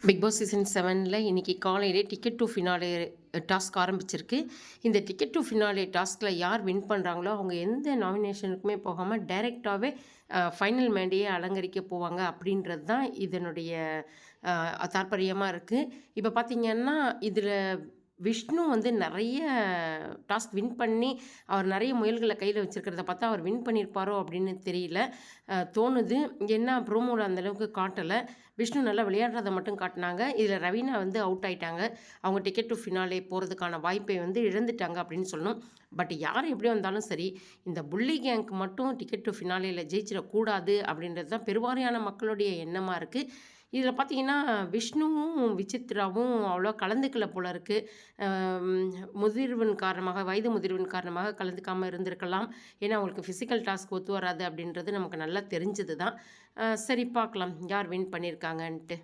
Big Boss season 7ல் இன்றைக்கி காலையிலே ticket to finale task ஆரம்பிச்சிருக்கு. இந்த டிக்கெட் டு ஃபினாலே டாஸ்கில் யார் வின் பண்ணுறாங்களோ அவங்க எந்த நாமினேஷனுக்குமே போகாமல் டைரெக்டாகவே ஃபைனல் மேடையே அலங்கரிக்க போவாங்க அப்படின்றது தான் இதனுடைய தாற்பயமாக இருக்குது. இப்போ பார்த்திங்கன்னா இதில் விஷ்ணு வந்து நிறைய டாஸ்க் வின் பண்ணி அவர் நிறைய முயல்களை கையில் வச்சுருக்கிறத பார்த்தா அவர் வின் பண்ணியிருப்பாரோ அப்படின்னு தெரியல, தோணுது. ஏன்னா ப்ரோமோவில் அந்தளவுக்கு காட்டலை. விஷ்ணு நல்லா விளையாடுறதை மட்டும் காட்டினாங்க. இதில் ரவீனா வந்து அவுட் ஆகிட்டாங்க. அவங்க டிக்கெட் டு ஃபினாலே போகிறதுக்கான வாய்ப்பை வந்து இழந்துட்டாங்க அப்படின்னு சொல்லணும். பட் யார் எப்படி வந்தாலும் சரி, இந்த புள்ளி கேங்க் மட்டும் டிக்கெட் டு ஃபினாலேயில் ஜெயிச்சிடக்கூடாது அப்படின்றது தான் பெருவாரியான மக்களுடைய எண்ணமாக இருக்குது. இதில் பார்த்தீங்கன்னா விஷ்ணுவும் விசித்ராவும் அவ்வளோ கலந்துக்கல போல இருக்குது. முதிர்வின் காரணமாக, வயது முதிர்வின் காரணமாக கலந்துக்காமல் இருந்திருக்கலாம். ஏன்னா அவங்களுக்கு ஃபிசிக்கல் டாஸ்க் ஒத்து வராது அப்படின்றது நமக்கு நல்லா தெரிஞ்சது தான். சரி, பார்க்கலாம் யார் வின் பண்ணியிருக்காங்கன்ட்டு.